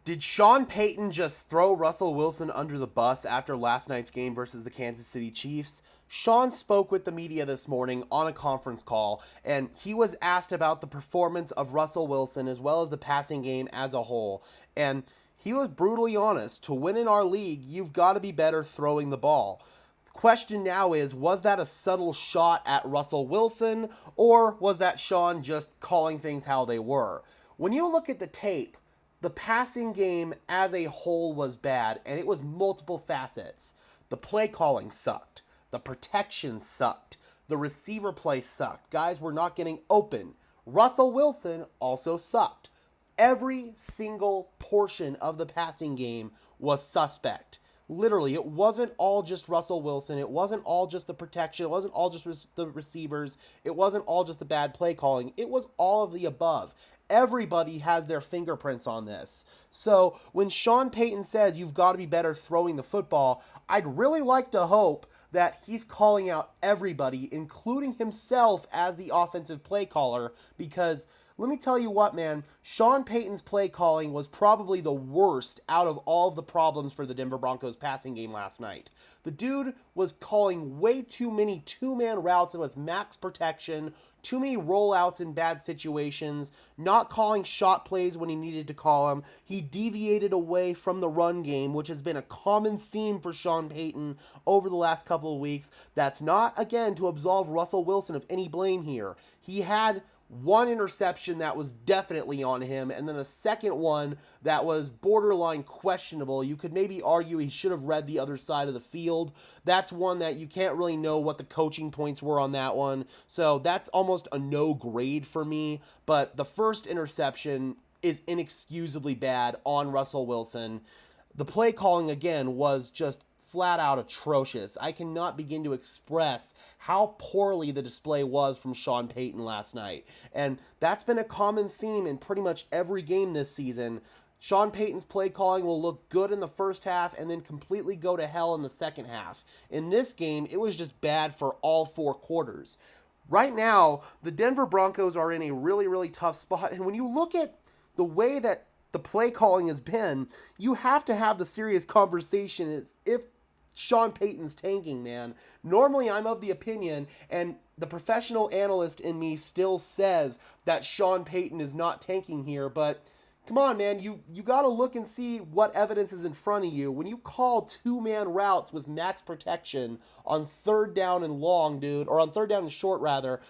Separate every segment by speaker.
Speaker 1: Did Sean Payton just throw Russell Wilson under the bus after last night's game versus the Kansas City Chiefs? Sean spoke with the media this morning on a conference call, and he was asked about the performance of Russell Wilson as well as the passing game as a whole. And he was brutally honest. To win in our league, you've got to be better throwing the ball. The question now is, was that a subtle shot at Russell Wilson, or was that Sean just calling things how they were? When you look at the tape, the passing game as a whole was bad, and it was multiple facets. The play calling sucked. The protection sucked. The receiver play sucked. Guys were not getting open. Russell Wilson also sucked. Every single portion of the passing game was suspect. Literally, it wasn't all just Russell Wilson. It wasn't all just the protection. It wasn't all just the receivers. It wasn't all just the bad play calling. It was all of the above. Everybody has their fingerprints on this. So when Sean Payton says you've got to be better throwing the football, I'd really like to hope that he's calling out everybody, including himself as the offensive play caller, because let me tell you what, man, Sean Payton's play calling was probably the worst out of all of the problems for the Denver Broncos passing game last night. The dude was calling way too many two-man routes with max protection, too many rollouts in bad situations, not calling shot plays when he needed to call them. He deviated away from the run game, which has been a common theme for Sean Payton over the last couple of weeks. That's not, again, to absolve Russell Wilson of any blame here. He had one interception that was definitely on him, and then the second one that was borderline questionable. You could maybe argue he should have read the other side of the field. That's one that you can't really know what the coaching points were on that one, so that's almost a no grade for me. But the first interception is inexcusably bad on Russell Wilson. The play calling, again, was just flat out atrocious. I cannot begin to express how poorly the display was from Sean Payton last night. And that's been a common theme in pretty much every game this season. Sean Payton's play calling will look good in the first half and then completely go to hell in the second half. In this game, it was just bad for all four quarters. Right now, the Denver Broncos are in a really, really tough spot. And when you look at the way that the play calling has been, you have to have the serious conversation as if Sean Payton's tanking, man. Normally, I'm of the opinion, and the professional analyst in me still says that Sean Payton is not tanking here, but come on, man, you got to look and see what evidence is in front of you. When you call two-man routes with max protection on third down and long, dude, or on third down and short, rather,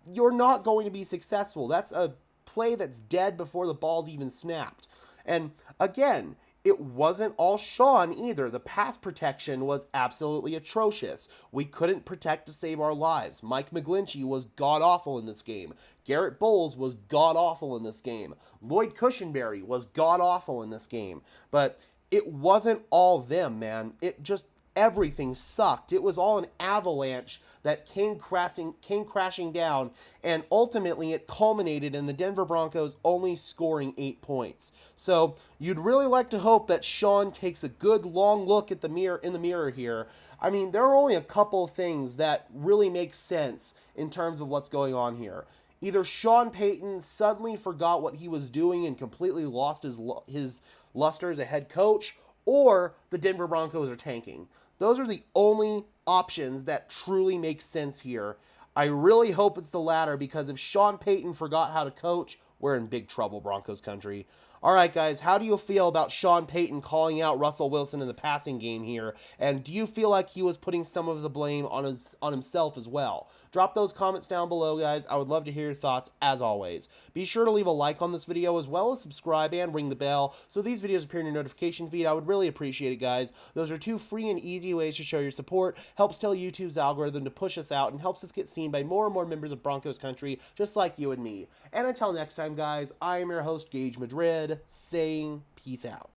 Speaker 1: you're not going to be successful. That's a play that's dead before the ball's even snapped. And again, it wasn't all Sean either. The pass protection was absolutely atrocious. We couldn't protect to save our lives. Mike McGlinchey was god-awful in this game. Garrett Bowles was god-awful in this game. Lloyd Cushenberry was god-awful in this game. But it wasn't all them, man. It just, everything sucked. It was all an avalanche that came crashing down, and ultimately it culminated in the Denver Broncos only scoring 8 points. So you'd really like to hope that Sean takes a good long look at the mirror here. I mean, there are only a couple of things that really make sense in terms of what's going on here. Either Sean Payton suddenly forgot what he was doing and completely lost his luster as a head coach, or the Denver Broncos are tanking. Those are the only options that truly make sense here. I really hope it's the latter, because if Sean Payton forgot how to coach, we're in big trouble, Broncos country. All right, guys, how do you feel about Sean Payton calling out Russell Wilson in the passing game here? And do you feel like he was putting some of the blame on himself as well? Drop those comments down below, guys. I would love to hear your thoughts, as always. Be sure to leave a like on this video, as well as subscribe and ring the bell so these videos appear in your notification feed. I would really appreciate it, guys. Those are two free and easy ways to show your support. Helps tell YouTube's algorithm to push us out and helps us get seen by more and more members of Broncos country, just like you and me. And until next time, guys, I am your host, Gage Madrid, saying peace out.